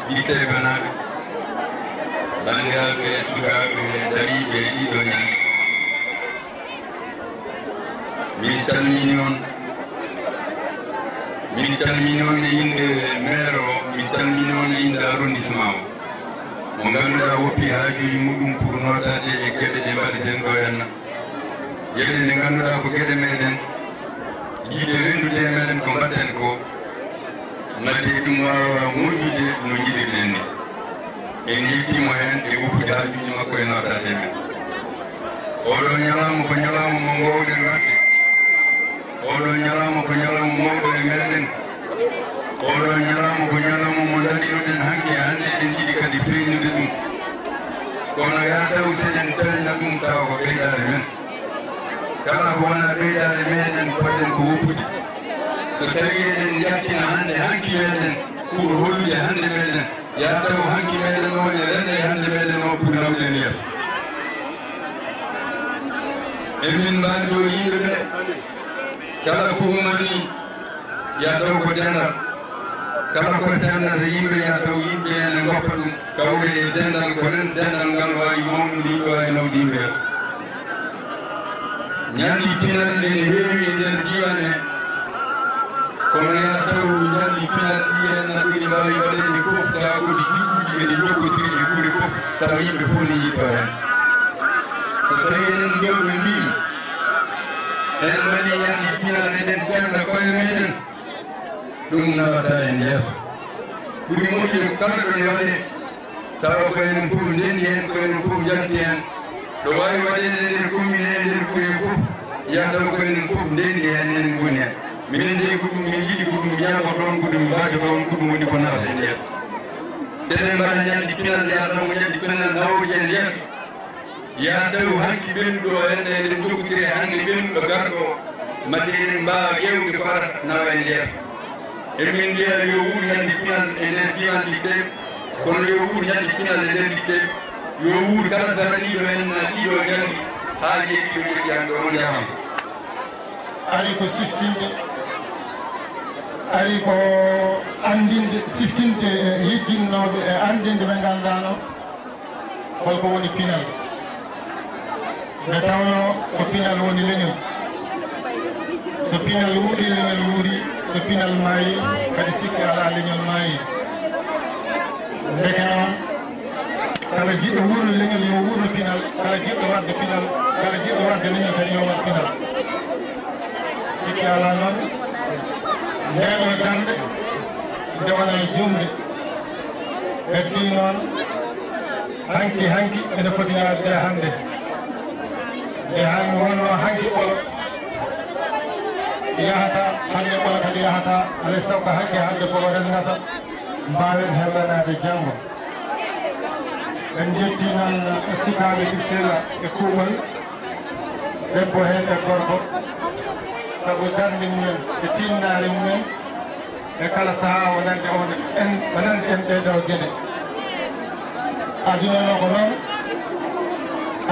Likseyba naɓe bandiraɓe sukaɓe dariɓe ɗiɗo ñande min calmini on e inde maire o min calmini on e inde arrondissement o mo ganduɗa woppi haajuji muɗum pour notade e gueɗe ɗe mbaɗeten ɗo henna gueɗe ɗe ganduɗa ko gueɗe meɗen yiiɗe rendude e meɗen ko mbaɗɗen ko natti ɗum wawa moƴƴude no jiɗirɗen ni en yettimo hen e woppude haajuji makko e notade men oɗo ñalawma ko ñalawma mo gowɗen wadde oɗo ñalawma ko ñalawma mawɗo e meɗen oɗo ñalawma ko ñalawma mo daɗinoɗen hanki hande eɗen jiɗi kadi feñnude ɗum kono yataw seɗen pelna ɗum taw ko ɓeydare men kala ko wona ɓeydare meɗen poɗɗen ko woppude so tawi eɗen jattina hande hanki meɗen pour hollude hande meɗen yataw hanki meɗen o e rende hande meɗen o pour nawden yeeso emin mbaɗo yimɓeɓe kala ko umani yataw ko dental kala ko sennata yimɓe yataw yimɓe ene goppa ɗum kawre e dendal ko ren dendal ngal wawi mawnude yimɓe wawi nawde yimɓe yeeso ñalɗi pinal ene heewi e nder diwan he kono yataw ñalɗi pinal ɗi en naɓɓiri mbawi waɗede fof tawa kodi jigguji kedi jokkotiri e guure fof tawa yimɓe fof ne jitto hen so tawi enen jewɓe mbimi en mbaɗi ñalɗi pinal eɗen ƴanda koye meɗen ɗum nawata en yeeso ɓuri moƴƴude kala ɗone waɗe tawa ko enen fof ndendi hen ko enen fof jalti hen ɗo wawi waɗede nder commune e nder guure fof yataw ko enen fof ndendi hen enen goni hen minen de ko ɗum min jiiɗi ko ɗum jaago ɗon ko ɗum mbaajo ɗon ko ɗum woni ko nawata en yeeso seɗen mbaɗa ñalɗi pinal yataw ko ñalɗi pinal nawruji en yeeso yataw hanki ɓennuɗo o henne eɗen jokkotiri e hande ɓennuɗo garɗo mate eɗen mbawa ƴewde ko arata nawa en yeeso emin mbiya yo wuur ñalɗi pinal e nder diwan Likseyba kono yo wuur ñalɗi pinal e nder Likseyba yo wuur kala daraniɗo hen ɗiɗo gandi haaji e ɗiɗo joƴƴiyanɗo on jaham ari ko siftinde ari ko andinde siftinde e yejjinnoɓe e andinde ɓe gandano holko woni pinal nde tawno ko pinal woni leñol so pinal wuuri leñol wuuri so pinal maayi kadi sikki ala leñol maayi ndeke noon kala jiɗɗo wuurno leñol yo wuurno pinal kala jiɗɗo wadde pinal kala jiɗɗo wadde leñol kadi yo wat pinal sikki ala noon ndeɗo dande nde wona e jumde heddi noon hanki ene foti yaade hannde e han wonno hanki ɓolo yahata hannde ɓolo kadi yahata alay sago ko hanki hannde ɓolo renngata mbawen heɓanade janngo en jetti noon sukaaɓe Likseyba e kuuɓal debbo heen e gorko sabu darnde mumen e tinnare mumen e kala sahaa wonande en ɗeɗo geɗe aduna no ko noon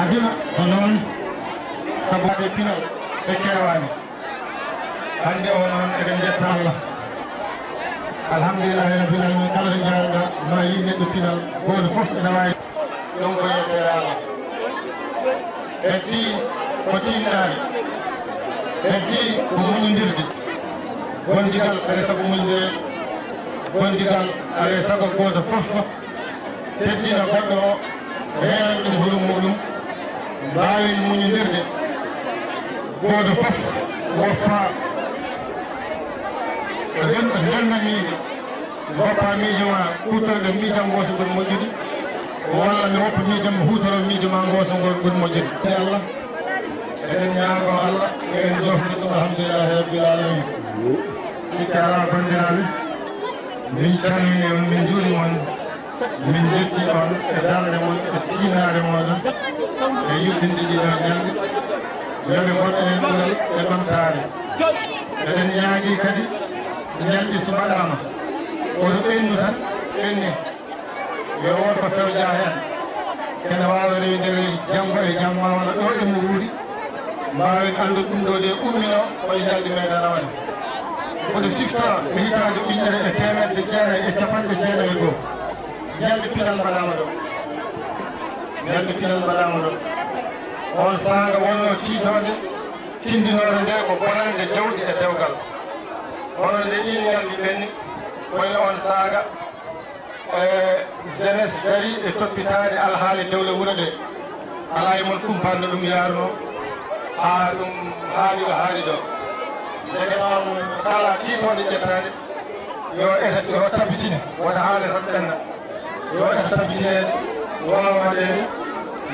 aduna ko noon sabu waɗe pinal e keewani hannde o noon eɗen jetta Allah alhamdulillahi rabbil alamin kala ɗo jaaruɗa no yi neɗɗo pinal gooto fof ene wawi ɗum ko yettere Allah heddi ko tinnare heddi ko muñodirde gondigal alay sago muñde gondigal alay sago gooto fof teddina goɗɗo o renan ɗum hulu muɗum mbawin muñodirde gooto fof woppa denna miijo goppa miijo ma hutorɗe miijam gooso gon moƴƴude walla mi woppa miijam mi hutoro miijo ma gooso ngol gon moƴƴude Allah eɗen ñaago Allah eɗen jofni ɗum alhamdulillahi rabbil alamin sikki ala bandiraɓe min calmini on min juurima on min jetti on e darde mon e tiinare moɗon e yuɓɓinde ɗiɗo ñalɗi yoɓe goɗɗenen ɓural e ɓamtare eɗen ñaagui kadi ñalɗi so waɗama oto ɓennu tan ɓenne yo won ko fewja hen kene wawa rewidere jamma e jamma walla ɗo e mo wuuri mbawen andu ɗum ɗo de ummino koye ñalɗi meɗen rawane oɗo sifta e hitande ɓiƴƴere e temedde jeenayyi e capanɗe jeenayyi e goho ñalɗi pinal mbaɗama ɗo ñalɗi pinal mbaɗama ɗo on saaga wonno tiitode tindinore nde ko bonande jawdi e dewgal hono nde ɗin ñalɗi ɓenni koyno on saaga jeunesse dari e toppitade alhaali dewle wuuro ɗe ala e mon kumpanno ɗum yaaruno ha ɗum haali o haali ɗo ndeke noon kala tiitode ƴettade yo tabbitine wona haale tan ɓenna yo eta tabbitinede wawaɗede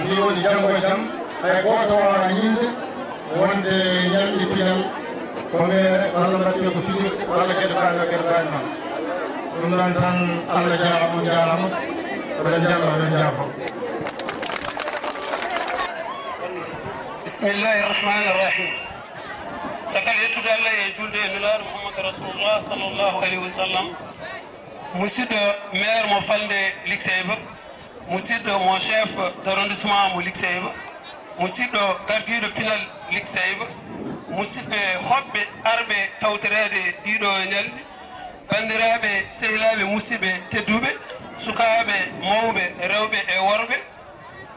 ndi woni janngo e jaam hay goto wawa ñinde wonde ñalɗi pinal ko mere walla mbaɗte ko fijirde walla gueɗe bani o gueɗe bani noon ɗum noon tan Allah jarama on jarama oɗen jalla oɗen jaafo bismillahi irrahmani irrahim sakal yettude Allah e julde e nelaɗo Muhammad rasulullah sallllahu alayhi wa sallam musidɗo maire mo falde Likseyba musidɗo mo chef d' arrondissement mo Likseyba musidɗo gardiɗo pinal Likseyba musidɓe hoɓɓe arɓe tawtorede ɗiɗo ñalɗi bandiraɓe sehilaɓe musidɓe tedduɓe sukaɓe mawɓe rewɓe e worɓe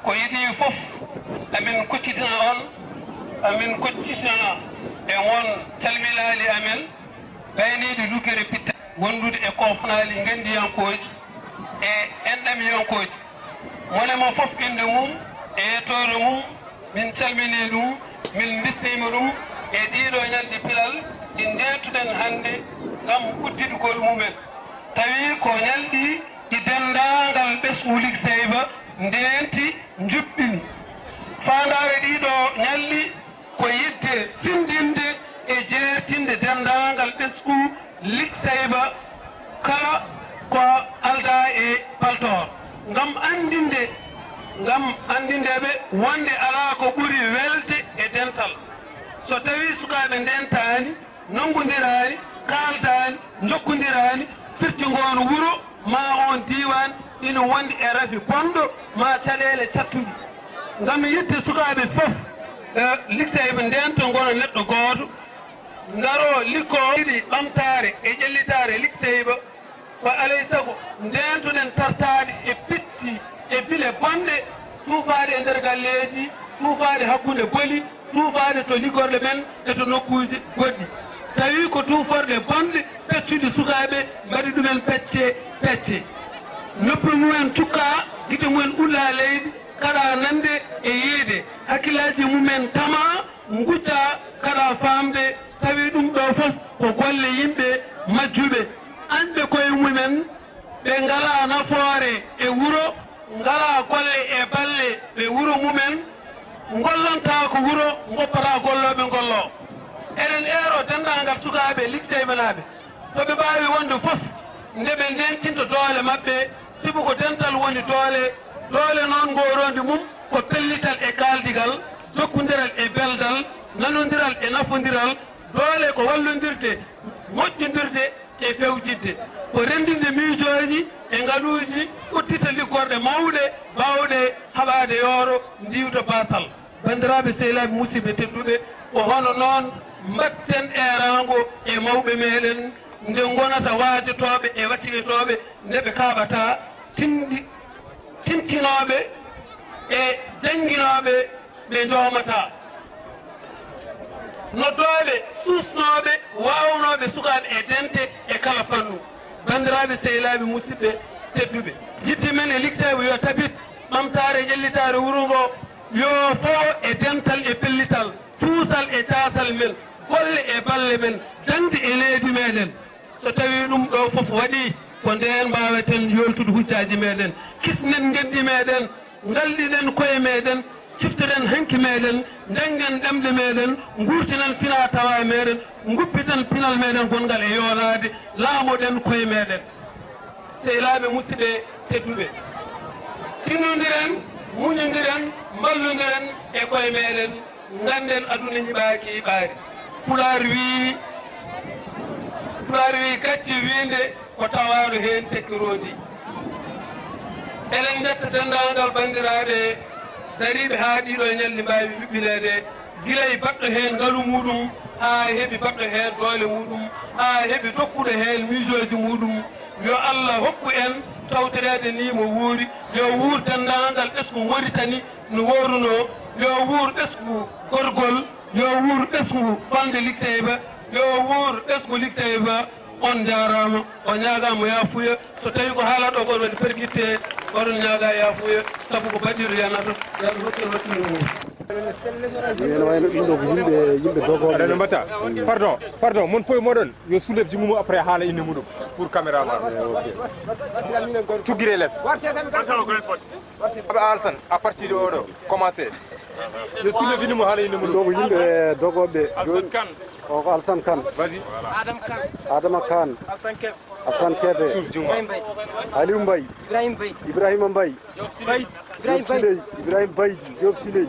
ko yiɗi fof amin koccitina on amin koccitina e won calmilali amen ɓayniɗi luggere pitta wondude e kofnali gandiyankoji e enɗamiyankoji monemo fof inde mum e yettore mum min calmini ɗum min bisnima ɗum e ɗiɗo ñalɗi pilal ɗi ndetuɗen hannde ngam uddidgol mumen tawi ko ñalɗi ɗi dendagal ɓesgu Likseyba ndenti juɓɓini fandare ɗiɗo ñalɗi ko yidde findinde e jeertinde dendagal ɓesgu Likseyba kala ko alda e paltor ngam andindeɓe wonde ala ko ɓuuri welde e dental so tawi sukaɓe ndentani nongodirani kaldani jokkodirani firti ngono wuuro ma on diwan ina wondi e rafi bonɗo ma caɗele cattuɗi ngam yidde sukaɓe foof Likseyba ndento gono neɗɗo goto ngaro likko ɗiɗi ɓamtare e ƴellitare Likseyba ko alay saago ndentoɗen tartade e pitti e bile bonɗe tuufade e nder galleji tuufade hakkude boli tuufaade to liggorɗe men e to nokkuuji goɗɗi tawi ko tuuforde bonɗe peccude sukaaɓe mbaɗi ɗumen pecce noppi mumen cukka gite mumen ulla leydi kaɗa nande e yiide hakkillaji mumen tama ngucca kaɗa famde tawi ɗum ɗo fof ko golle yimɓe majjuɓe anɓe koye mumen ɓe ngala nafoore e wuro ngala golle e balle ɓe wuro mumen gollonta ko wuro goppata golloɓe gollo eɗen eero dendagal sukaɓe Likseyba naɓe toɓe mbawi wonde fof ndeɓe ndentinta doole mabɓe sibu ko dental woni doole noon gorondi mum ko pellital e kaldigal jokkodiral e beldal nanodiral e nafodiral doole ko wallodirde moƴƴodirde e fewjidde ko rendinde miijoji e ngaluuji ɓuttita liggorɗe mawɗe bawɗe haɓade yooro ndiwdo basal bandiraɓe sehilaɓe musidɓe tedduɓe ko hono noon mbatten erango e mawɓe meɗen nde gonata waajotoɓe e wasiyetoɓe nde ɓe kaɓata tintinoɓe e jangguinoɓe ɓe jomata noddoɓe suusnoɓe wawnoɓe sukaɓe e dente e kala fannu bandiraɓe sehilaɓe musidɓe tedduɓe jiddi men e Likseyba yo tabit ɓamtare ƴellitare wuuro ngo yo fo e dental e pellital tuusal e casal men golle e balle men jangde e leydi meɗen so tawi ɗum ɗo fof waɗi ko nden mbaweten yoltude hujjaji meɗen kisnen gendi meɗen galɗiɗen koye meɗen ciftoɗen hanki meɗen janggen ɗemɗe meɗen gurtinen fina tawa meɗen guppiten pinal meɗen gongal e yoolade laamoɗen koye meɗen sehilaɓe musidɓe tedduɓe tinnodiren muñodiren mballodiren e koye meɗen ganden aduna yiɓaki ɓaari pular wi gacci winde ko tawaɗo hen tekkirodi eɗen jetta dendagal bandiraɓe dariɓe ha ɗiɗo e ñalli mbawi yuɓɓinede guilay baɗɗo hen ngaalu muɗum ha heeɓi baɗɗo hen doole muɗum ha heeɓi tokkuɗo hen miijoji muɗum yo Allah hokku en tawtorede ni mo wuuri yo wuur dendagal ɓesgu Mauritanie no woruno yo wuur ɓesgu Gorgol yo wuur ɓesgu falde Likseyba yo wuur ɓesgu Likseyba on jarama o ñagama yafuya so tawi ko haalaɗo goɗo waɗi ferguitte oɗon ñaaga yafuya saabu ko baɗiɗo yanata yan hokkino ene wayno ɗum ɗo ko yimɓe dogoɓe aɗa mbatta pardon mon foye moɗon yo soulève ji mum après haala inde muɗum pour caméra ma tuggire less aɓe alsan à partir de oɗo commencé yo soulève inde mum haala inde muɗum ɗo ko yimɓe dogoɓe o ko Alsan Kane vas-y Adama Kane Assane Kébé Aliou Mbaye Ibrahima Mbaye Ibrahima Baydi Diop Siley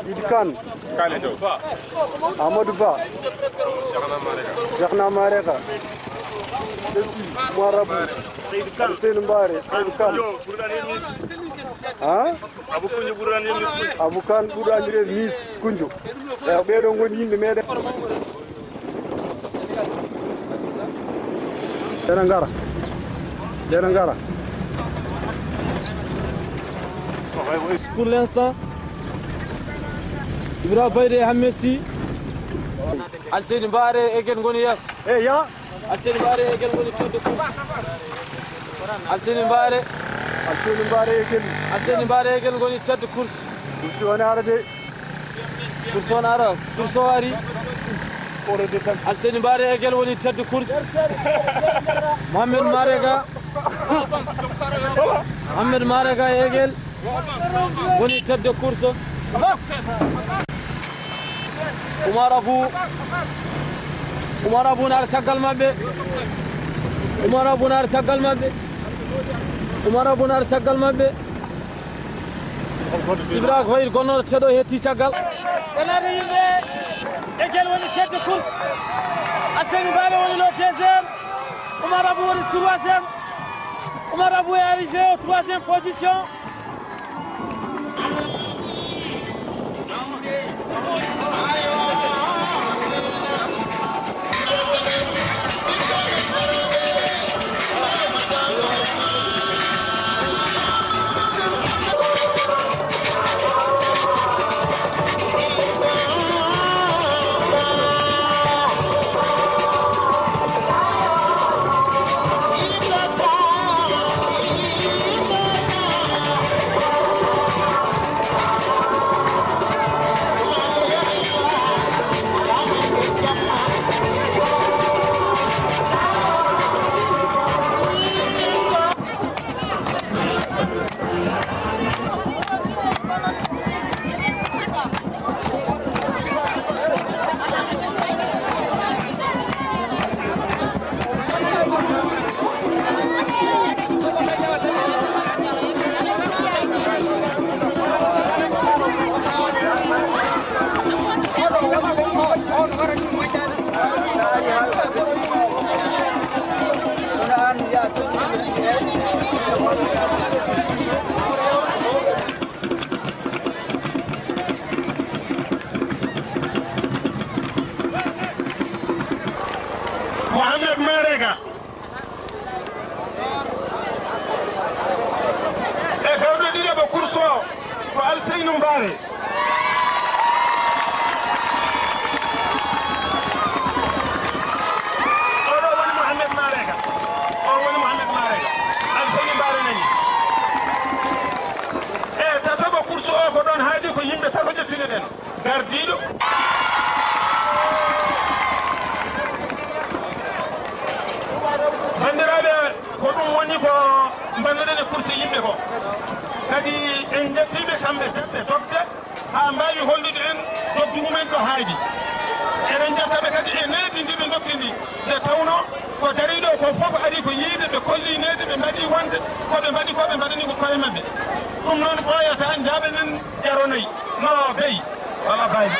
Idi Kane Amadou Ba Cheikhna Mareka Dessi Moarabou Ousseynou Mbare Seydou Kane Abou Kane ɓuuri andirede Miss Koundio eyi ɓeɗo goni yimɓe meɗen ɗena gara pour l'instant Ibrahima Bayde Hammed Sy Alseydi Mbare egen goni yesso ya Alseydi Mbare egen goni tedde Alseydi Mbare egen goni tedde course woni arade course on ara course o ari Alseydi Mbare egen woni tedde course Mohamed Marega egel woni tedde course Oumar Abou naara caggal mabɓe Ibrahima ko wayi gonnoɗo teɗo hetti caggal enade yimɓe egel woni tedde course Alseydi Mbare woni lo deuxiéme Oumar Abou woni troisiéme Oumar Abou est arrivé au troisième position balloɗen e kursi yimɓe ko kadi en jettiɓe kamɓe teɓɓe dogde ha mbawi hollude en doggu mumen ɗo haaji eɗen jettaɓe kadi e needi ndi ɓe dokki ndi nde tawno ko jariɗo ko fof ari ko yiide ɓe kolli needi ɓe mbaɗi wonde koɓe mbaɗi koɓe mbaɗani ko koye mabɓe ɗum noon ɓooyata jaaɓenen jaronayi no beyi wala bayde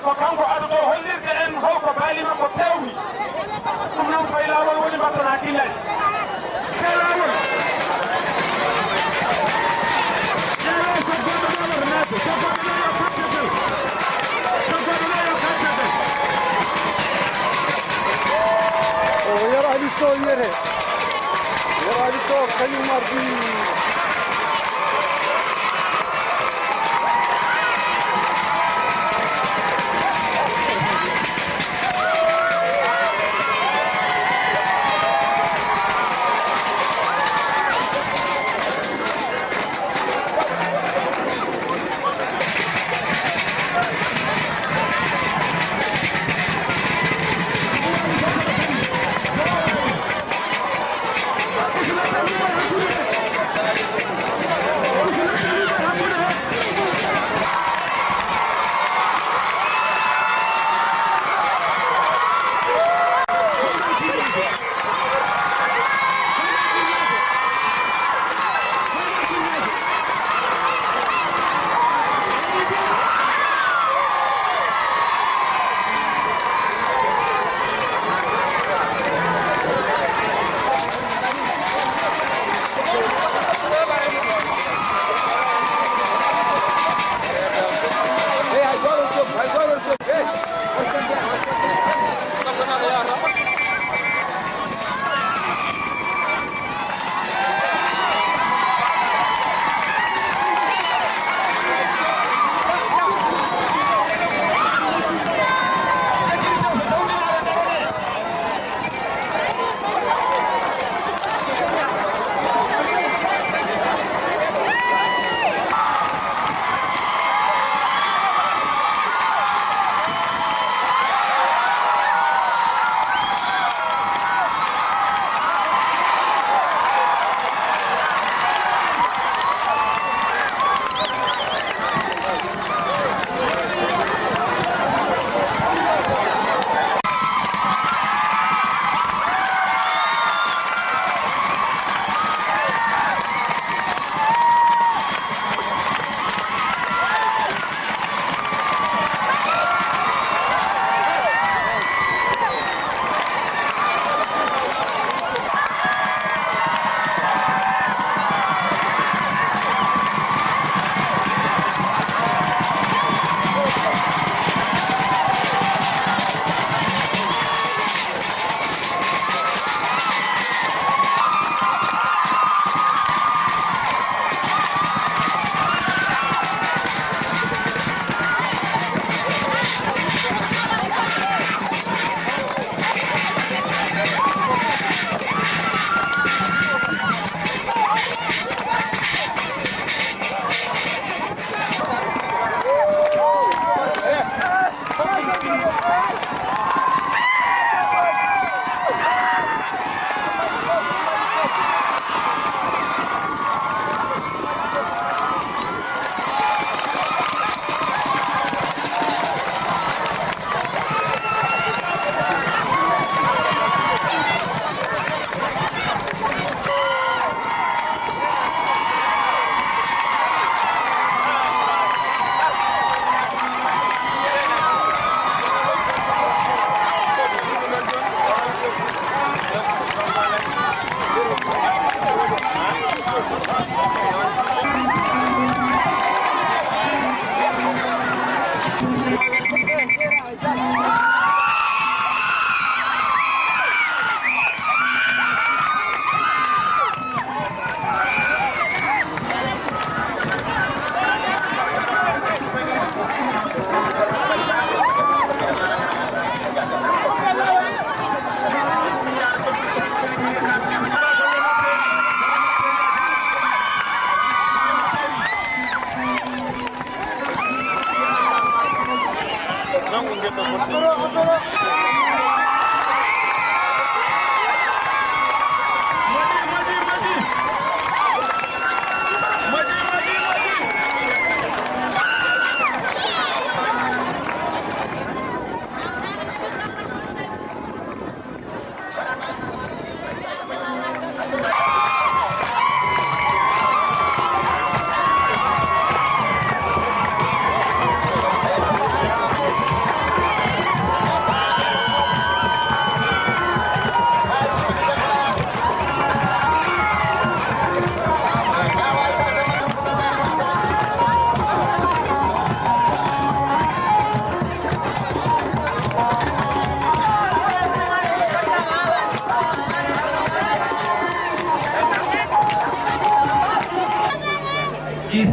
ko kanko aɗa ɗo hollirde en holko baali makko pewni ɗum noon koye laawol woni mbatton hakkillaji laawol o yero ali so yere yero ali so kañum ardi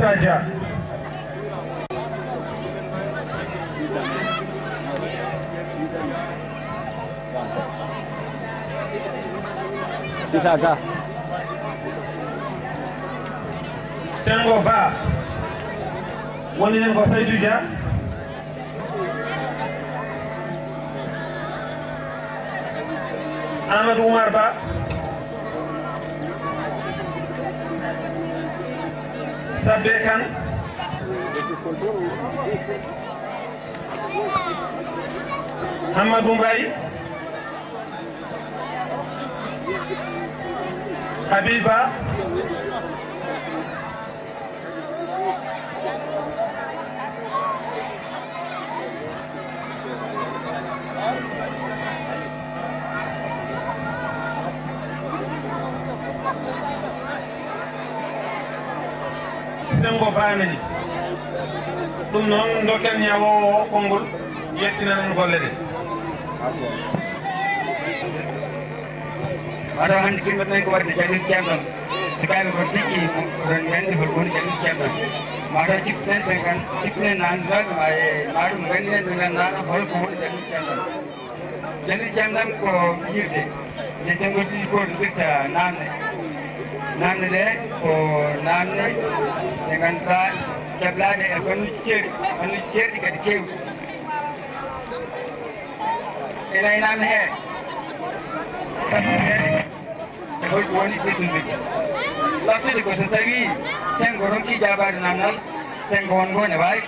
saja. Saja. Sengo ba. Woni len ko Seydou Dia. Amadou Oumar Ba. Sabbe Kane. Amadou Mbaye. Habiba. Sengo banani dum non dokel nyawo kongol yettina non golle de ada handi kimbat nay ko wadde janit champion sikabe ko sikki don yande ko goni janit champion mara chipnen be kan chipnen nan rag ay maru ngani nan nan hol ko janit champion ko yirde ne sengo ti ko dikta nanne de ko nanne dengan ta jablade e konu cerdi kadi kew ina nanne he ko woni bisindi lafte ko so tawi sengo ronki jabaade namnal sengo won gone way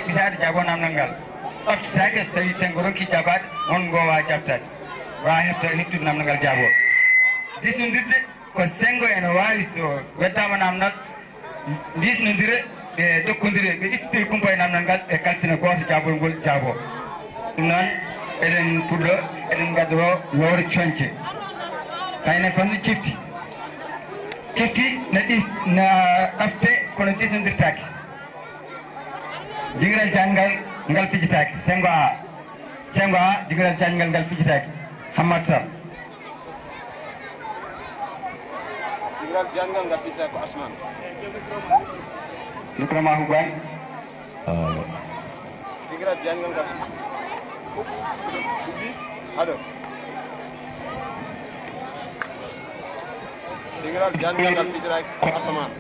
bisade jabo namnal lafte sake so tawi sengo ronki jabaade on go wa jabtade wa hefta nittude namnal jabo disnundirde ko sengo ene wawi so weddama namdal disnodire ɓe dokkondire ɓe ittitiri kumpa e namdal ngal ɓe kalfina goto jabol ngol jaabo ɗum noon eɗen puɗɗo eɗen gaddoro yowre coñce kayne famde cifti na ɗafte kono disnodirtake dingiral janggal ngal fijitake sengo a dingiral janggal ngal fijitake Hamad Sall jangan nggak bisa ke Asman. Nukrama Huban. Tinggal jangan nggak. Halo. Tinggal jangan nggak bisa ke Asman.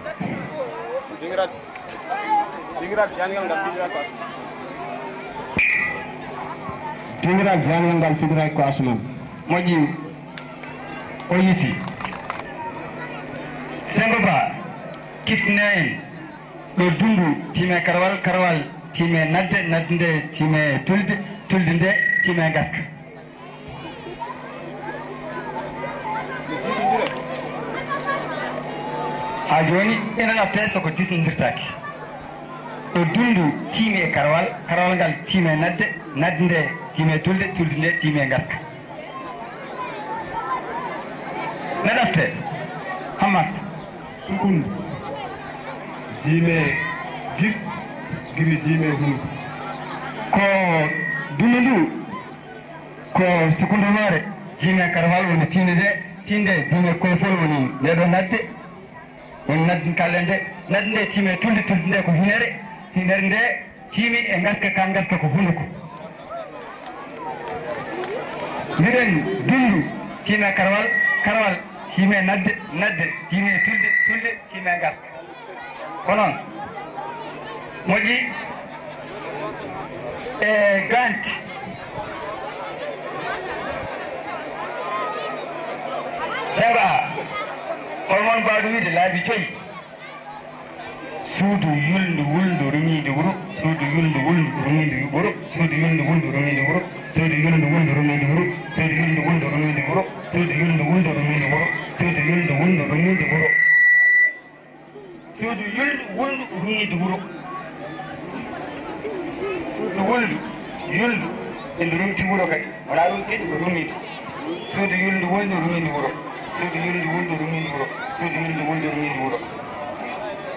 Tinggal jangan nggak bisa ke Asman. Tinggal jangan nggak bisa ke Asman. Moji. Oyiti. Sengo ba kiftine en ɗo dundu time karawal time nadde time tulde nde time gaska ha joni ena lafte soko disnodirtake ɗo dundu time karawal ngal time nadde nde time tulde nde time gaska na lafte Hamad Sukun jime giri jime hun ko dundu ko sukundu hore jime karwal woni tinde jime ko fol woni de do nadde woni nadde kalende nadde time tulde nde ko hinere nde time e gaska ko hunuko miden dundu time karwal time nadde time tulde time gaska onon moƴƴi e ganti mon baɗo wiide laabi joyi suudu yulndu wulndu rumiide wuro suudu yulndu wulndu rumiide wuro suudu yulndu wulndu rumiide wuro suudu yulndu wulndu rumiide wuro suudu yulndu wulndu rumiide wuro suudu yulndu wulndu rumiide wuro suudu yulndu wulndu rumiide wuro suudu yulndu wulndu rumiide wuro suudu wulndu yulndu ende rumti wuro kadi wona rumtiɗo ko rumiide suudu yulndu wulndu rumiide wuro suudu yulndu wulndu rumiide wuro suudu yulndu wulndu rumiide wuro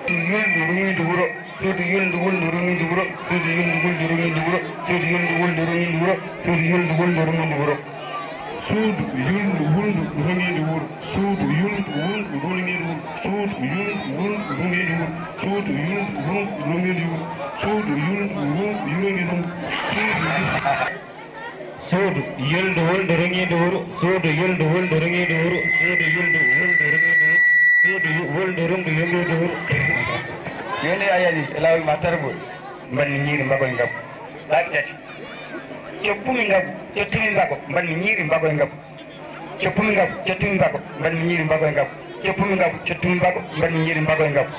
yulndu rumiide wuro suudu yulndu wulndu rumiide wuro suudu yulndu wulndu rumiide wuro suudu yulndu wulndu rumiide wuro suudu yulndu wulndu rumiide wuro suudu yulndu wulndu rumiide wuro suudu yulndu wulndu rumiide wuro suudu yulndu wulndu rumiide wuro suudu yulndu wulndu rumiide wuro suudu yulndu wulndu rumiide wuro suudu yulndu wulndu rumiide wuro suudu yulndu wulndu rumiide wuro suudu yulndu wulndu rumiide wuro suudu wulndu rumdu rumiide wuro yoni ayani lawol ma tarbol mbanni ñiiri mbagoy ngam laabi tati coppumi ngabu cottumi mbago mbanmi ñiiri mbagoy ngabu coppumi ngabu cottumi mbago mbanmi ñiiri mbagoy ngabu coppumi ngabu cottumi mbago mbanmi ñiiri mbagoy ngabu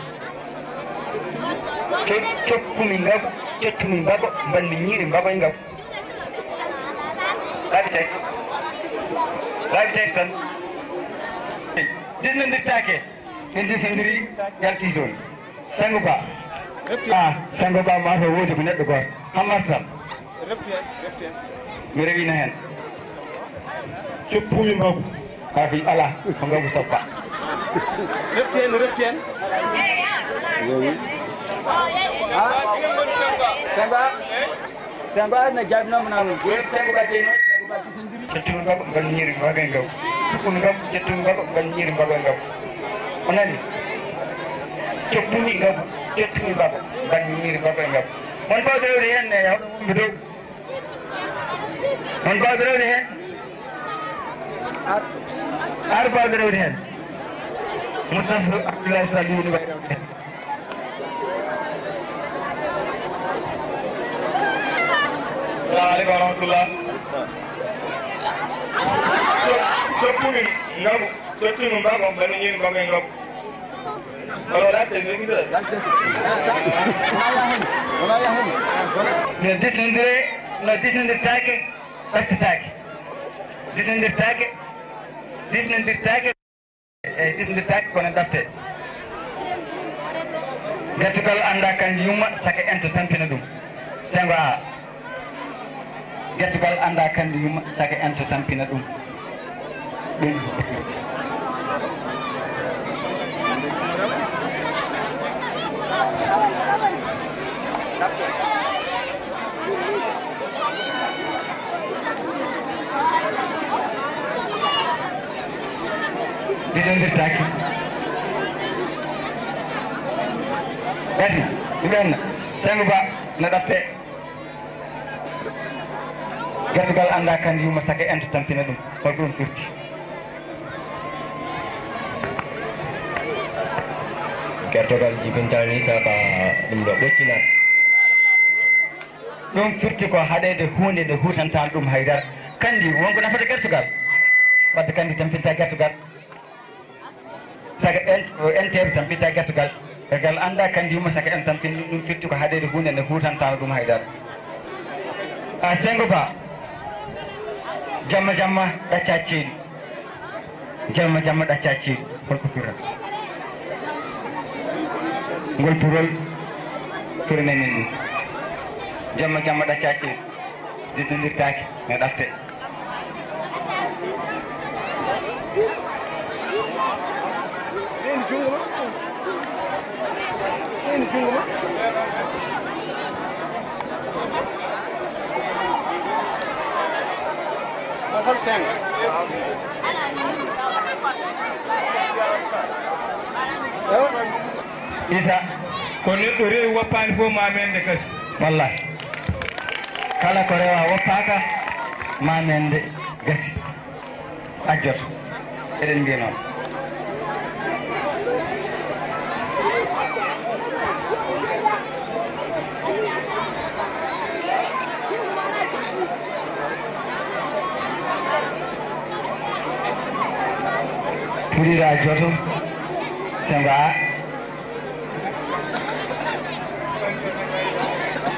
coppumi ngabu cottumi mbago mbanmi ñiiri mbagoy ngabu laabi tati tan disnondirtake en disondiri yalti toon sango ba sango ba mato woodi ko neɗɗo goto Hammat Sam mi rewino hen coppumi mbagu hafi ala ko ngagu soppa refti hen Samba na jabinoma na Samba ba teno cottumi mbago mban ñiiri mbagoy ngabu coppumi ngabu cottumi mbago mban ñiiri mbagoy ngabu onani coppumi ngabu cottumi mbago mban ñiiri mbagoy ngabu on bawde rewde hen e hawɗo wonɓe dow on bawde rewde hen ar bawde rewde hen Moustapha Abdoulaye Sall woni wawi rewde hen salamu aleykum wa rahmatullah coppumi ngabu cottumi mbago mban ñiiri mbagoy ngabu no disnodirtake ɗeftetake disnodirtake eyi disnodirtake kono ɗefte gertugal anda kandi yumma saka ento tampina ɗum sengo a gertugal anda kandi yumma saka ento tampina ɗum ɗum disondirtaki gasi ɗumenna sengo ba no ɗafte gertugal anda kandi yumma saka ento tampina ɗum holko ɗum firti gertogal jibintani saka ɗum ɗo ɓoccina ɗum firti ko haɗede hunde nde hutantan ɗum haydara kandi wonko nafata gertugal wadde kandi tampinta gertugal saka enteɓe tampinta gertugal gergal anda kandi yumma saka en tampin ɗum firti ko haɗede hunde nde hutantano ɗum haydara a sengo ba jamma jamma ɗacca ceeɗu jamma jamma ɗacca ceeɗu holko firrata ngol purol firnenen ɗum jamma jamma ɗacca ceeɗu disnodirtake no ɗafte isa ko neɗɗo rewi woppani fof ma mende kasi wallahi kala ko rewa woppaka ma mende gasi ajjoto eɗen mbiya noon purira ajjoto Senga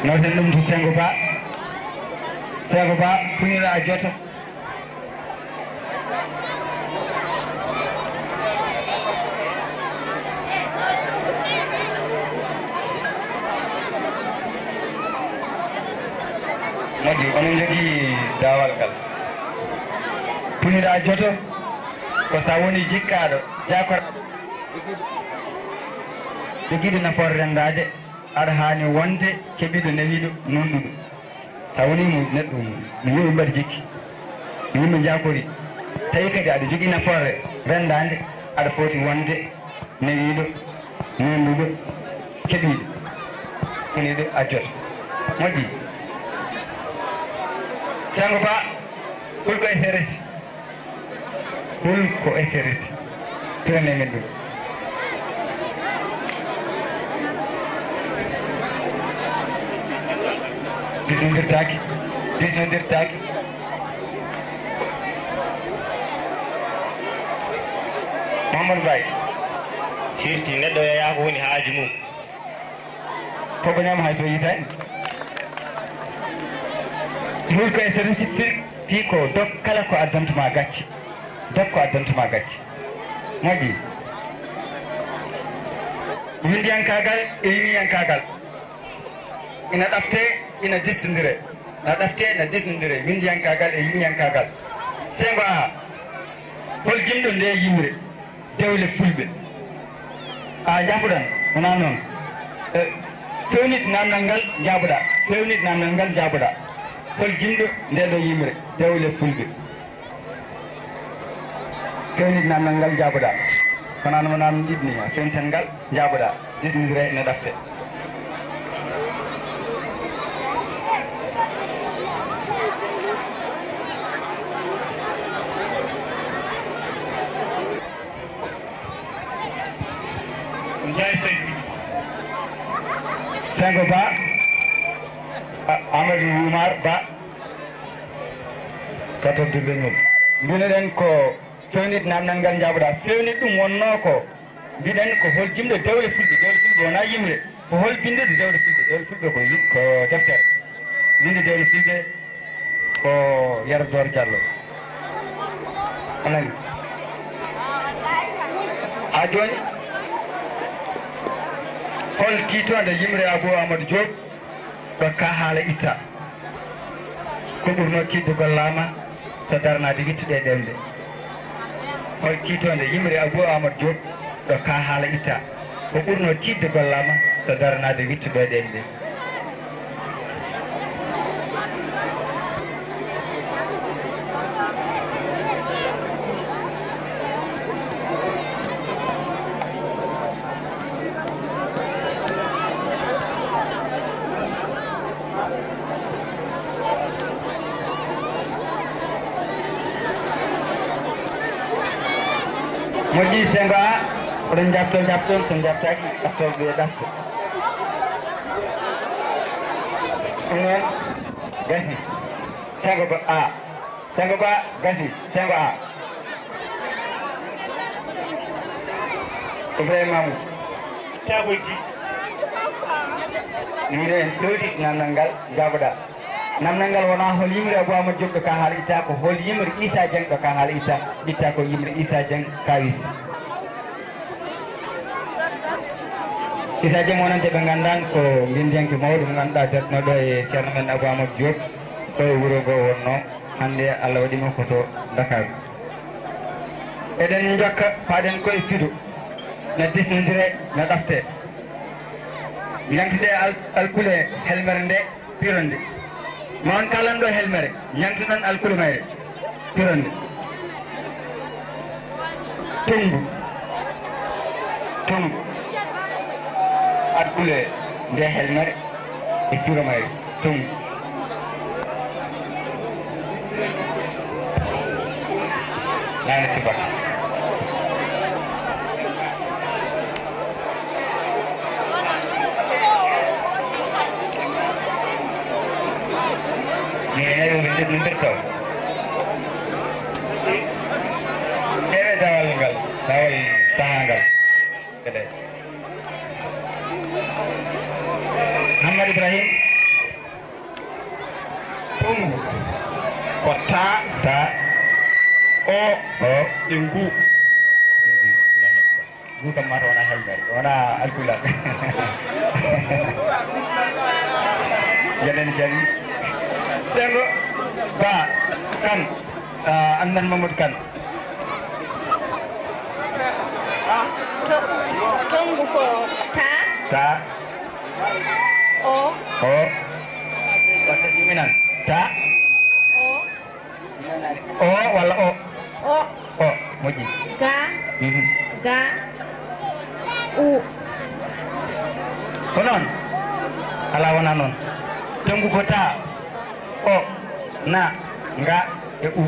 noten ɗum to Sengo Ba punira a joto Ñaldi onon jogii dawal ngal punira a joto ko sa woni jikkaɗo jakor jogiiɗo nafoore renndade aɗa haani wonde keɓiɗo newiɗo nonɗuɗo sa woni mo neɗɗo mi yimɓe mbaɗi jikki mi yimɓe jakori tawi kadi aɗa jogii nafoore renndade aɗa foti wonde newiɗo nonɗuɗo keɓiɗo puniɗo a joto moƴƴi Sengo Ba hulko e seresi hulko e seresi pirane men ɗum disnodirtaki Mamadou Baye firti neɗɗo yaya ko woni haaju mum koko ñama hay so yitani hulko e service firti ko dok kala ko addantuma gacce moƴƴi windiyankagal e yimiyankagal ina ɗafte ina distodire windiyankagal e yimiyankagal Sengo a hol jimɗo nde yimre dewle fulɓe a jafuɗan wona noon fewnit namdal ngal jabuɗa hol jimɗo nde ɗo yimre dewle fulɓe fewnit namdal ngal jabuɗa wona no nam ɗiɗni fewnitan ngal jabuɗa disnidire ina ɗafte Sengo Ba Amadou Oumar Ba katodde leñol mbinoɗen ko fewnit namdal ngal jabuɗa fewnit ɗum wonno ko mbiɗen ko hol jimɗo dewle fulɓe wona yimre ko hol bindude dewle fulɓe ko deftere winde dewle fulɓe ko Yero Diallo anani ha joni hol titonde yimre Abou Amadou Diop ɗo ka haala itta ko ɓurno tidde gollama so darnade wittuɗe ɗemde hol titonde yimre Abou Amadou Diop ɗo ka haala itta ko ɓurno tidde gollama so darnade wittuɗe ɗemde moƴƴi Sengo a oɗon jabton so jabtaki ɗaftoɓe ɗafto ɗum noon gasi Sengo Ba gasi Sengo a Ibrahima Mamoudou tagoyki mbiɗo en pewti namdal ngal jabuɗa namdal ngal wona hol yimre Abou Amadou Diop ɗo ka haala itta ko hol yimre Issa Dieng ɗo ka haala itta ko yimre Issa Dieng kawis Issa Dieng wonante ɓe gandan ko mbindiyanke mawɗo mo ganduɗa jatnoɗo e ceerno men Abou Amadou Diop ɗo e wuuro ngo wonno hande Allah waɗimo koto Dakar eɗen jokka paɗen koye fido no disnodire no ɗafte yantide alkule helmere nde pironde mon kalanɗo helmere yantuɗon alkule mayre pironde tongu alkule nde helmere e firo mayre tongu nane sifaka dawal sahangal tongu ko ta o ngu ngu kam mata wona helmer wona alkula jaden jali sengo ba kan annan mamud kan tongu ko ta o bahasa Minang ta o wala o moji ga u konon ala wona non tongu ko ta o na nga e u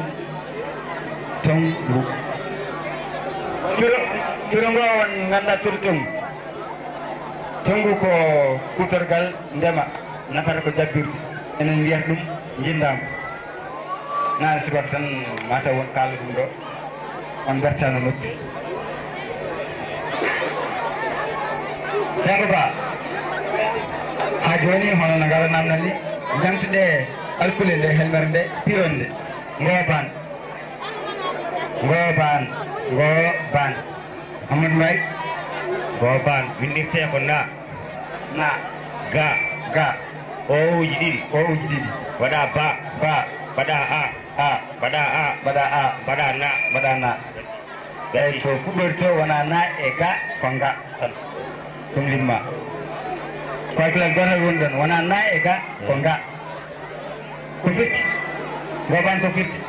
tongu firo ngo won nganda firtum tongu ko kutorgal ndema nafata ko jabbirde enen wiyata ɗum jindama nane subaka tan mata won kala ɗum ɗo on bertano noppi sengo ba ha joni hono no ngara namdal ni jamtuɗe alkule nde helmere nde pironde ngoban Amadou Mbaye ngoban windirte ko na ga o uji ɗiɗi waɗa ba baɗa a baɗa na ɓey to fuɗɗori to wona na e ga ko nga tan ɗum limma kalkulal gotal woni ɗon wona na e ga ko nga ko firti goban ko firti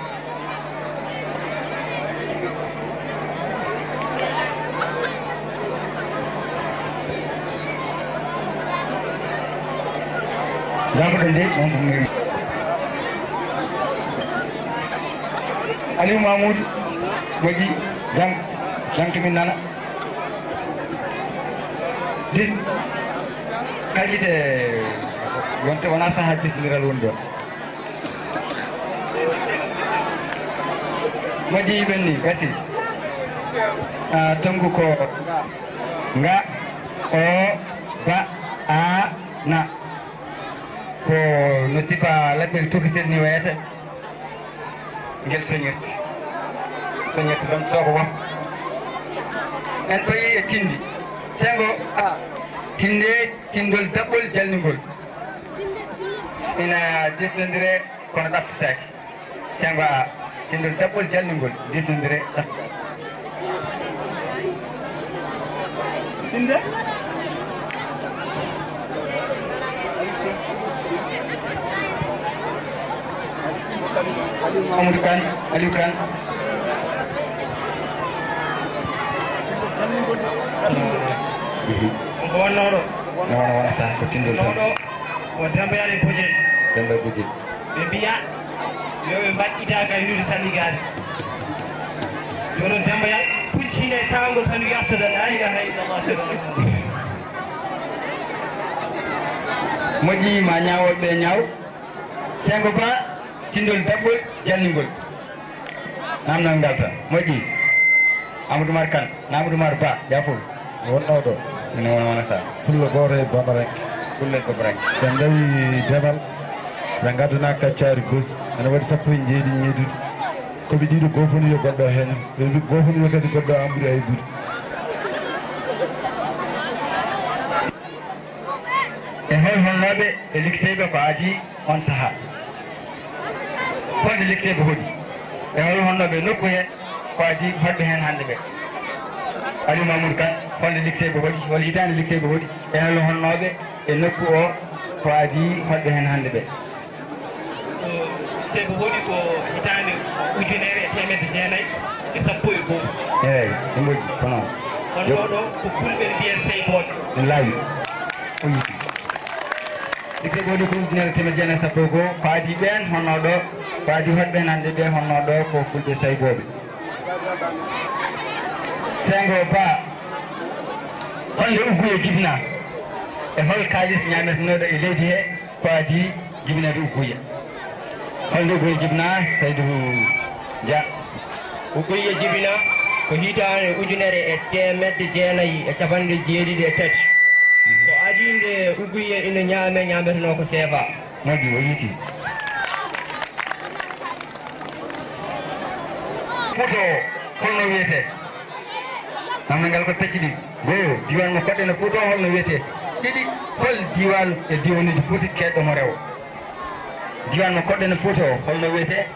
Gambar ini mempunyai Ali Mahmud bagi jang kimin nana dis kali se wonte wana sa hadis liral wondo madi benni kasi tunggu ko nga o ba a na ko no sifa laɓɓel tokisel ni wayata ngel soñirti ɗon soko wof en ɓayi e tindi sengo tindol daɓɓol jalnigol ina disnodire kono ɗaftisaki sengo tindol daɓɓol jalnigol disnodire tinde Aliou Kane wonnoɗo wona sa ko tindol tan ko dembeyale boje dembe boje ɓe mbiya yo ɓe mbaɗɗita gaynude sandigade jonon dembeyal puccine tawgol tan yasoda la ilaha illallah moƴƴi ma ñawoɓe ñaw sengo ba tindol daɓɓol jalnigol namdal ngal tan moƴƴi Amadou Mar Kane Amadou Mar Ba yafol wonno ɗo ene wona sa fulɓe goto e bamarenke fullel ko branque ɓe dawi demal ɓe gaddana kaccari bus ene waɗi sappo e jeeɗi ñeedude koɓe ɗiɗo gofoni yo goɗɗo hen ɓe mbi gofoni yo kadi goɗɗo amɓuri aybude e hol honnoɓe e Likseyba ko adi on saaha holde Likseyba hoɗi e hol honnoɓe nokku hen ko adi hoɗɓe hen hande ɓe Aliou Mamoudou Kane holde Likseyba hoɗi hol hitande Likseyba hoɗi e hol honnoɓe e nokku o ko adi hoɗɓe hen hande ɓe Likseyba hoɗi ko hitande ujunere e temedde jeenayyi e sappo e goho eyyi ɗum moƴƴi ko noon honnoɗo ko fulɓe mbiyen seyboɓe ɗum laawi o yiti Likseyba hoɗi ko ujunere temedde jeenayyi e sappo e goho ko adi ɓen honnoɗo ko adi hoɗɓe hen hande ɓe honnoɗo ko fulɓe sayboɓe sengo ba holde ugguye jibina e hol kalis ñametenoɗo e leydi he ko adi jibinede ugguye holde ugguye jibina Seydou Dia ugguye jibina ko hitande ujunere e temedde jeenayyi e capanɗe jeeɗiɗi e tati ko adi nde ugguye ina ñameteno ko seefa moƴƴi o yiti Fouta o holno wiyete namdal ngal ko pecciɗi goo diwan mo koɗɗe no Fouta o holno wiyete ɗiɗi hol diwan e diwanuji Fouta keɗɗo mo rewo diwan mo koɗɗe no Fouta o holno wiyete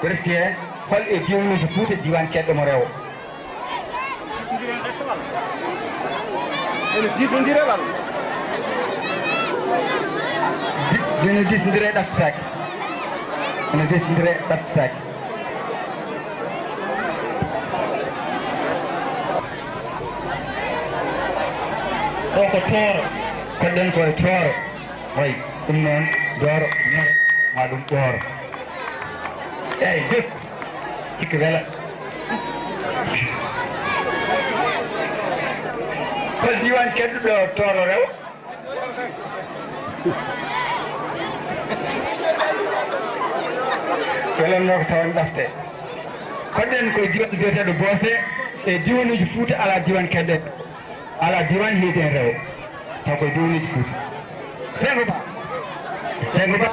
ko refti hen hol e diwanuji Fouta diwan keɗɗo mo rewo ene disodire walla ene disodire ɗaftitaki ene disodire ɗaftitaki o ko tooro koɗɗen koye tooro wayi ɗum noon dooro ñoro ma ɗum ɓooro eyyi dek hikka wela hol diwan kedduɗo tooro rewo welanno ko tawan ɗafte koɗɗen koye diwan biyeteɗo Boose e diwanuji Fouta ala diwan kedɗen ala diwan heedi en rewo taw koye diwanuji Fouta Sengo Ba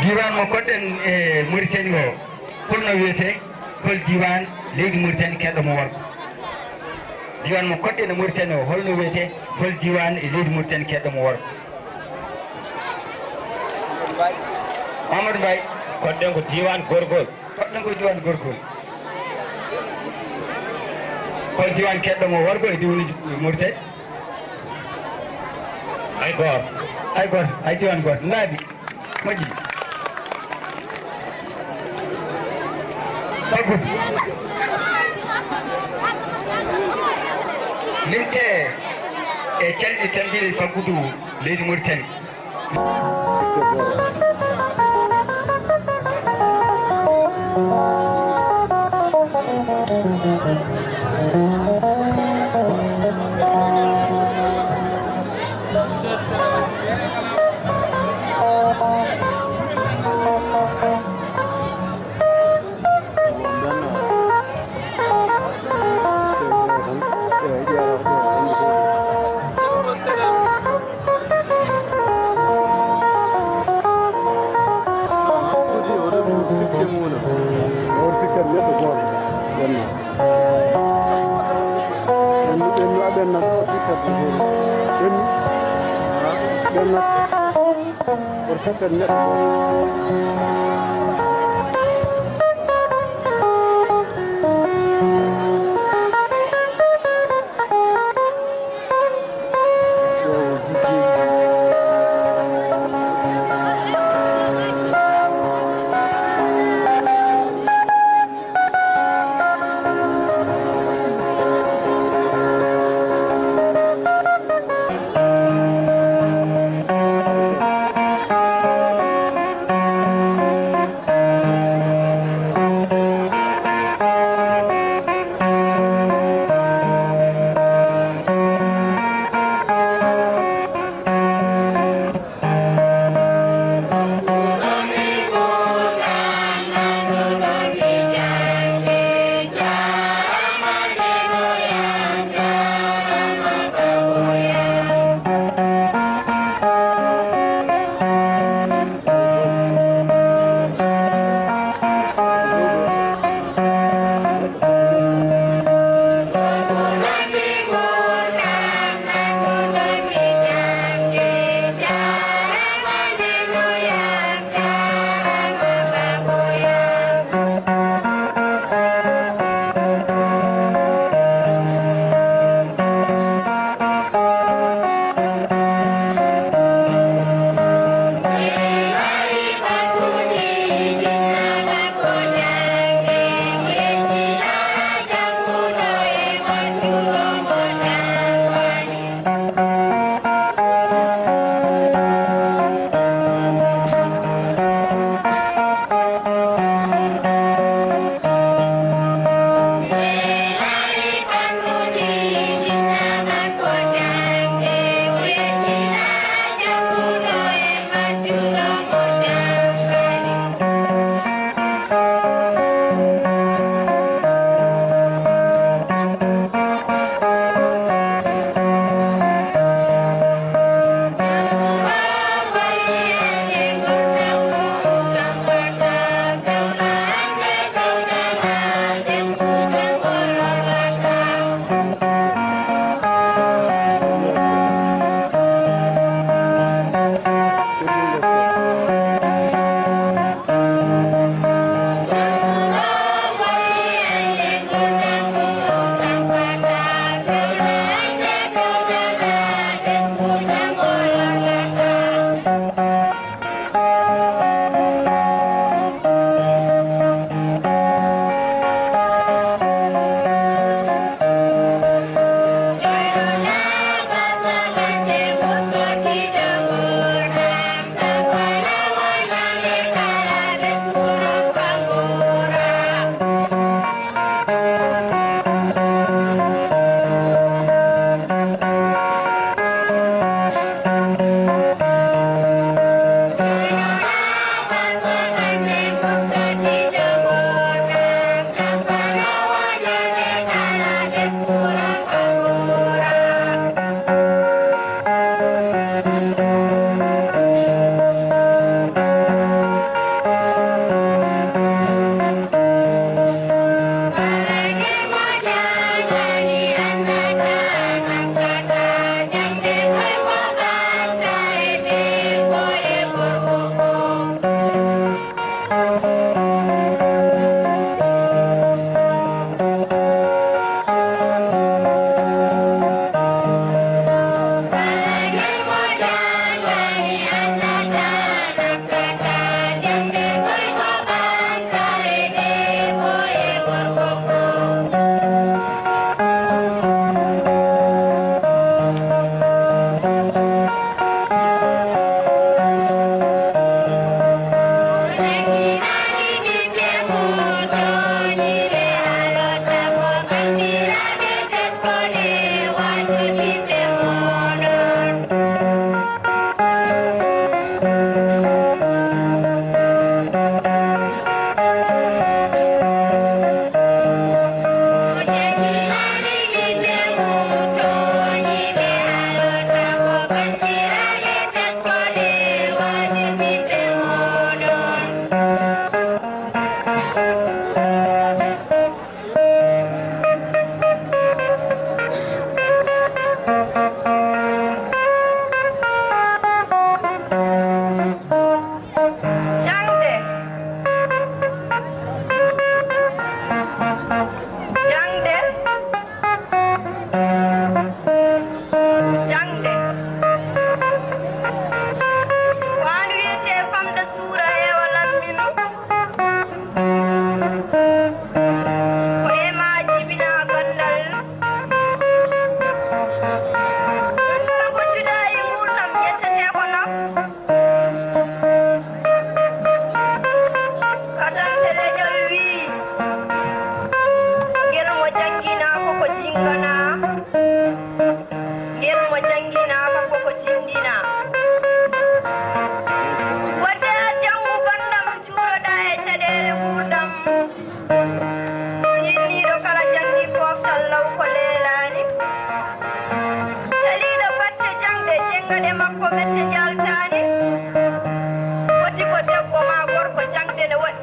diwan mo koɗɗen e Mauritanie o holno wiyete hol diwan leydi Mauritanie keɗɗo mo worko diwan mo koɗɗen e Mauritanie o holno wiyete hol diwan e leydi Mauritanie keɗɗo mo worko Amadou Mbaye koɗɗen ko diwan Gorgol koɗɗen ko diwan Gorgol hol diwan keɗɗo mo worko e diwanuji Mauritanie hay goto hay diwan goto laaɓi moƴƴi faggudu limte e calɗi tambiɗe faggudu leydi Mauritanie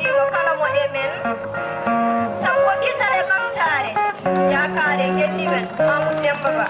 yo kala mo emen sambo isale bamtare yakare geddiben Mamoudou Demba Ba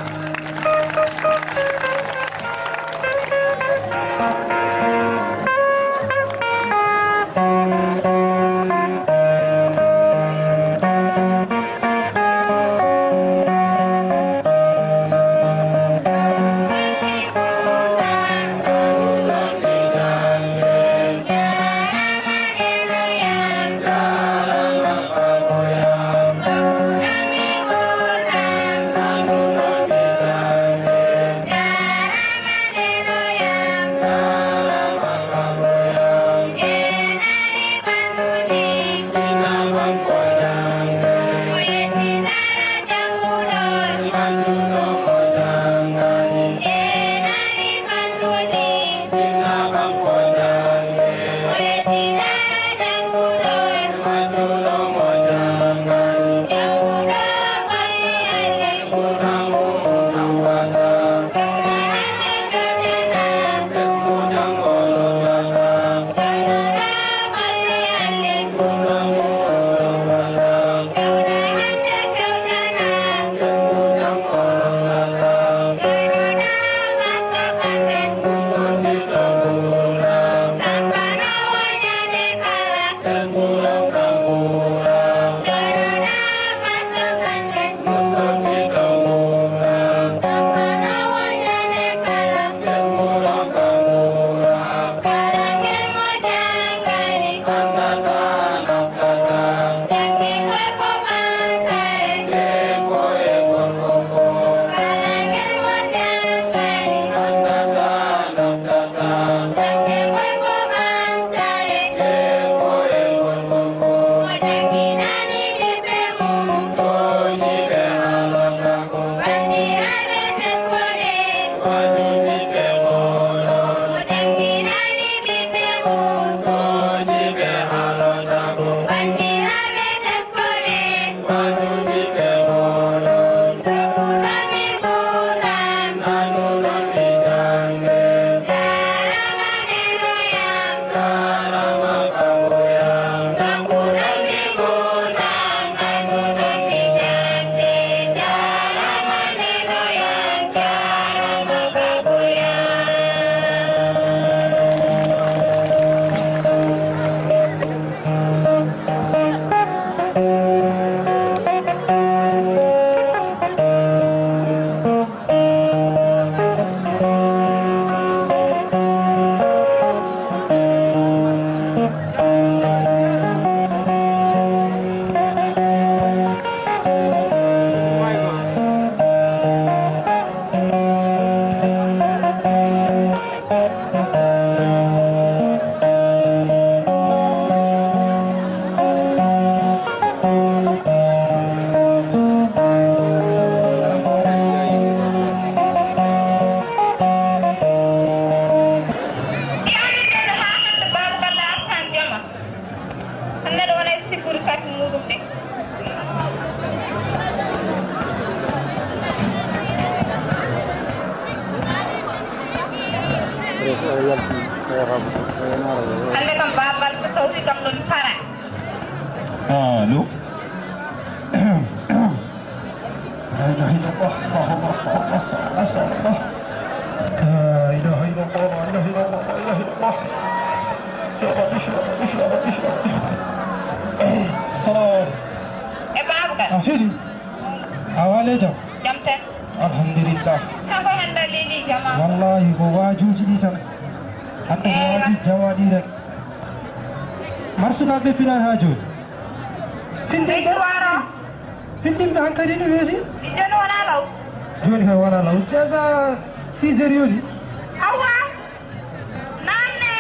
Ande kam babal so tawti kam don fara. Allô. La ilaha illallah, astaghfirullah, astaghfirullah, astaghfirullah. La ilaha illallah, la ilaha illallah, la ilaha illallah. Ya Rabbi, ya Rabbi, ya Rabbi, ya Rabbi. Salam. Babakar. Afili. Awale jam. Jamte. Alhamdulillah. Kanko handa lili jama. Wallahi ko wajuji di sana. Hande waji jawadi rek. Marsuka be pinal hajoj. Finde waro. Finde be hankali no weri. Di jono wana law. Joni ha wala law. Jaza 6 heures yoni. Awa. Namne.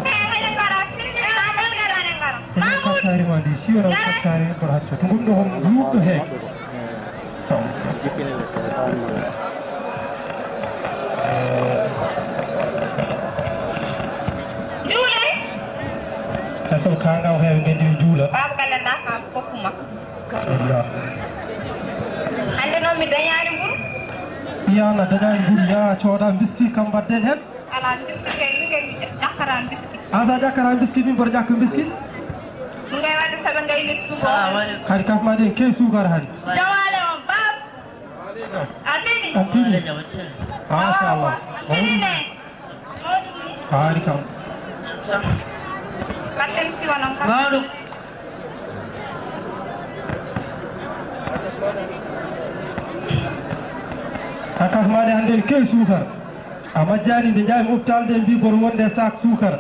Hele kara finde amal garane ngara. Mamoudou. Sakari mandi siora sakari por haccio. Tungundo hom muto he. So. Jule. Asal kanga he ngendi jula. Bab kala na ka kokuma. Bismillah. Ande no mi dañari bur. Ya na dañari bur ya choda biski kam badden hen. ala biscuit kay ngeen jakaran biscuit asa jakaran biscuit min bor jakku biscuit ngay wadde sabe ngay nit kadi kaf ma den ke sukar hadi jawale on bab atini mashallah hari kam lakken si wonon kam madu kaf ma den hande ke sukar amajani de jami optalde bi bor wonde sak sukar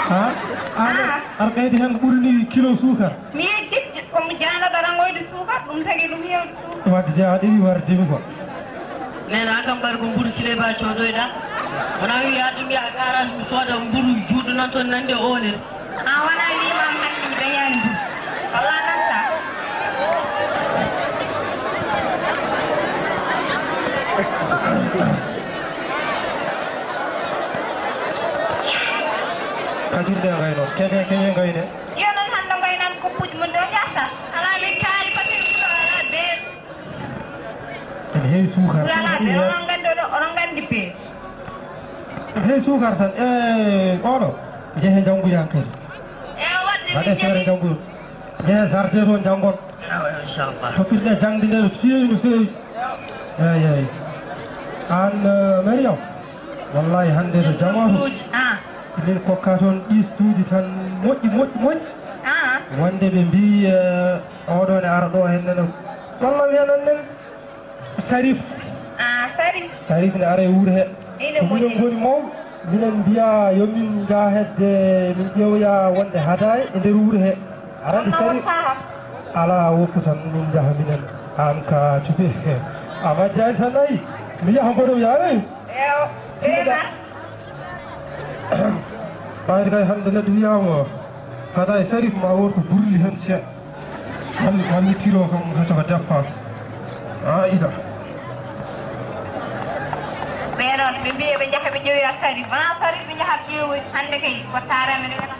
ha ar kaydi hen burni kilo sukar mi jiddi ko mi jana dara ngoyde sukar dum tagi dum hewde sukar wadde jaadi warde mi ko nena kam bar ko mburu sile ba codoyda wana wi yaadum ya garage mi soda mburu juudu nan ton nande onen wana wi mam handi mi dañani dum walla nanta kajurde ngayno keke ngayne yonon hande ngaynan ko puj mun do jatta ala mi kaari pati ala be en hey sukar ala be onon gando do onon gandi be hey sukar tan oɗo jehe jangu yankati wadde waɗe feere jangu jehe sarde toon jangon inchallah toppirɗe jangde nde no feewi no feewi eyi an mariam wallahi hande to jamatu min kokka toon ɗistuji tan moƴƴi wonde ɓe mbi oɗo ne ara ɗo hennene walla wiyanan nen sarif ne ara e wuuro he ko minen goni mawɓe minen mbiya yomin jahedde min ƴewoya wonde hadaye e nder wuuro he arande sarif ala woppu tan min jaaha minen an ka cuɓe amajjani tan ayi mi yaha mboɗo yaare ɓayde kay hande neɗɗo wiyama hada e sarif ma won ko burli hen seeɗa hammi tiro kam haca ko dépense ida ɓeɗon ɓe mbiya ɓe jaaha ɓe ƴeewoya sarif wona sarif ɓe jahat ƴeewoy hande kay ko tarame ɗe wona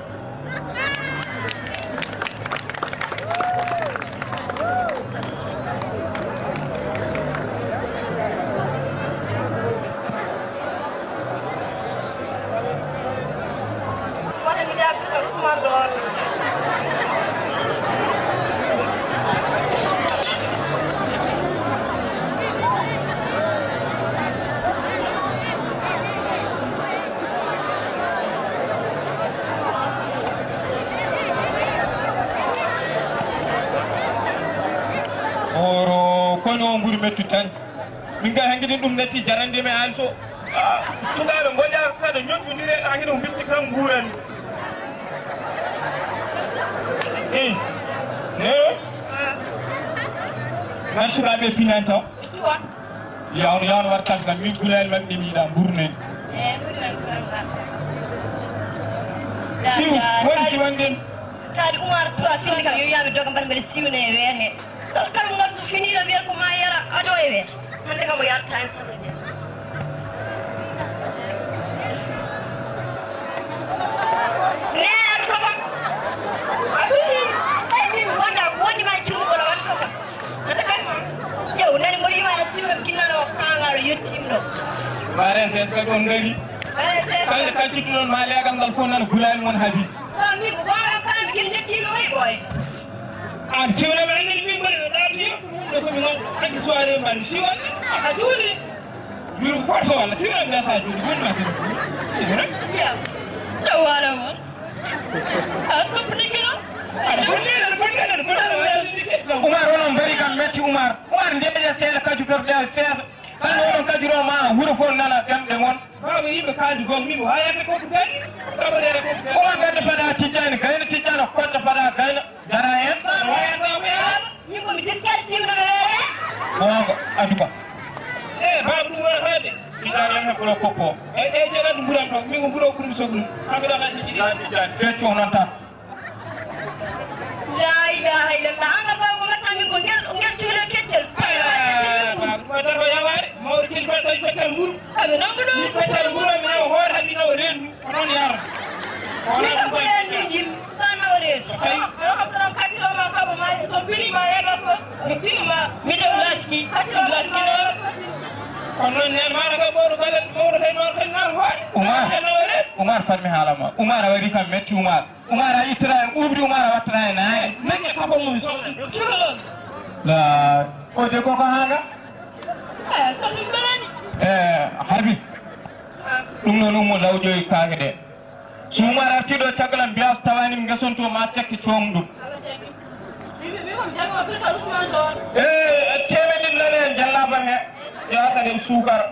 mburi mettu tan min ga hangidi dum netti jarande me an so sugaɓe goƴa kada ñoƴƴodire hangidi mo bisti kam nguran nan sugaɓe pinan taw yawno wartan kam min gulal mabɓe mbiɗa mburnen siw woni siwanden taadi Oumar suwa finni kam yo wiyaɓe doga mbaɗa mbeɗa siwne e weer he kala ngal so finira wiyata ko ma yara aɗo e weer hande kam o yarata hen saɗa neat ko kam min wonda wonima e cummugol waɗ ko kam hande kay ma ƴew nani mboɗo yima e siwne ginnano kangal o yettimɗo mares est ce que ɗon gari kayde kalcitu noon ma leegal ngal fof nana gulani moon haabi min ko goɗo kam guel yettimi way ɓoye an siwna ɓe anndi min mbaɗi ɗaati ɗo komi gon hanki soiré mbaɗi siwan a juuli juru force walla siwna mbiyata juuli joni ma siwna ɗo waɗa moon a toppitikinon Oumar onon mbari kam metti Oumar ndeeƴa seeɗa kajutorɗe seesa kala onon kajuro ma wuro fof nana ɗemɗe moon baaba yimɓe kaldi gon mimo ha yerde koko gayni kabaɗere koko oman gadde paɗa tijjani gayna tijjani kodde paɗa gayna dara hen min komi diskade simna ɓe weere gonga aduba baaba ɗum wona haade tijjani hen heɓɓuno kokko e jeeɗaɗo ɓuran ton min ko ɓuuro ɓuurmi sohlude kamɓe ɗo haji jiɗi ha tijjani fecco noon tan la ilaha illallah anga boy ko watta min ko ngel cuule keccel dato yaware mawɗo kilifa tawi fettere mburu aɓe nango ɗo fettere mburu mi nawa hoore haɓi nawa rendu ko noon yara ko rendu jimmi ka nawa rendu kamɗon katiloma kabo ma so binima yegal fo mi tinima mi dew laatiki katiloma laatiki Umar farmi halama Umar wari kam metti Umar itira ubri Umar wattra na men ka ko mo so la o de ko haga harbi dum non mo lawjoy kaage de Umar artido caglam bias tawani mi gasonto ma sekki coomdum temedin lanen jallaba he yasa dem sukar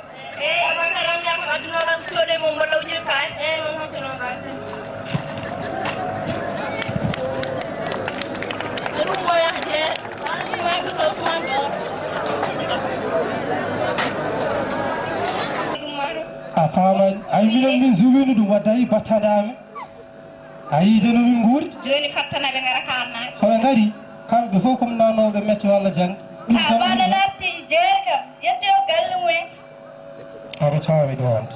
Afaman ay min zubinu dum wadai batadame ay denu min nguri joni fattana be ngara kalna so ngari kambe fo kom nanoga metti walla jang bana latti jeega yetto galluwe aba tawi do want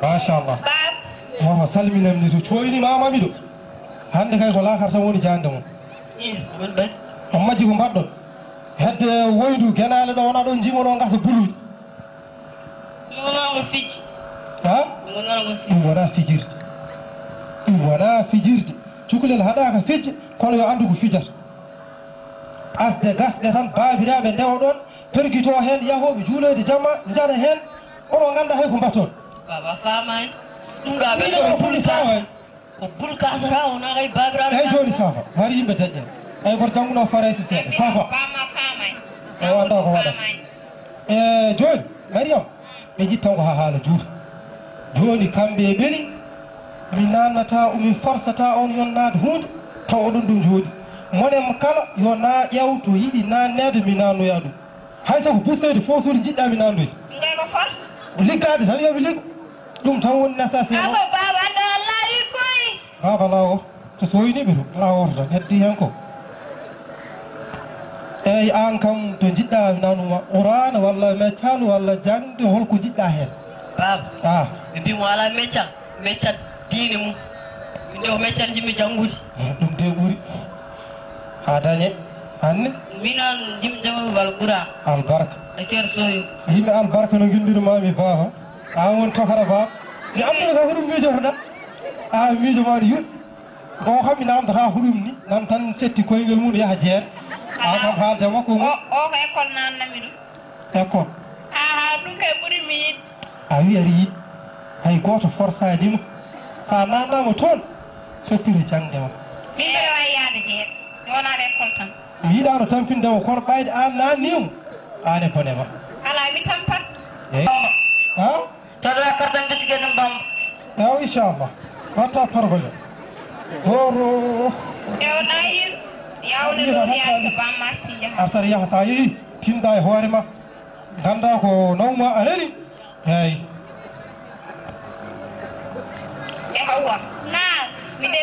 Mashallah. Mama salminam ni to coyni mama mi do. Hande kay ko la harta woni jande mo. Amma jigo baddon. Hedde woydu genale do wona don jimono ngasa bulu. Mona mo fiji. Ha? Mona mo fiji. Wona fijirde. Wona fijirde. Cukalel hada ka fijje kono yo andu ko fijata. Asde gasde tan babirabe ndewo don pergito hen yahobe juulede jamma njada hen ono ganda hay ko mbatton. Baba famay dunga be ko bul famay ko bul kasara ona gay babira ay joni safa mari yimbe dajje ay gor janguno faresi se safa bama famay o anda ko wada joni mariam be jittan ko haala juur joni kambe beni mi nanata mi farsata on yonnade hunde taw odon dum jodi monem kala yo na ƴewto yiɗi nannede mi nanoya ɗum hay soko bustede fo suuɗi jiɗɗa mi nandoyde ngayno force liggade tan yoɓe liggo ɗum tan woni nécessaire abo baba ɗo lawi koye baba lawo to so woyniɓe to lawoto tan heddi hen ko eyyi an kam to jiɗɗa mi nanuma urana walla meccal walla jangde holko jiɗɗa hen baba ɓe mbimo ala meccal diine mum min de o meccal jimmi janggude ɗum de ɓuuri ha dañe anne minan jim jamabal gura albarka e ker soyo yimɓe albarka no guindirmami baba an woni tokara baba mi andude ka huɗum miijotoɗa a miijo ma no yuɗɗi o kam mi namdata huɗum ni nan tan setti koyngel mum yaaha jeere a kam haalde makko o ko école nannami ɗum école ha ɗum kay ɓuuri mi yiɗ a wi aɗa yiɗi hay goto forçadima sa nannama toon soppire jangde ma min mbeɗa wawi yaade jeere wonade école tan mi yiɗano tampindemo kono ɓayde an nannimo an e bone ma ala mi tampat ha taɗa kartan bisigé ɗum bamba ew inchallah watta pargole oro ƴewɗa hin yawde ɗo yaade so bammarti jaha ar saɗa yaaha sa yeehi tinɗa e hoore ma ganda ko nawma anani eyyi e hawwa na mi de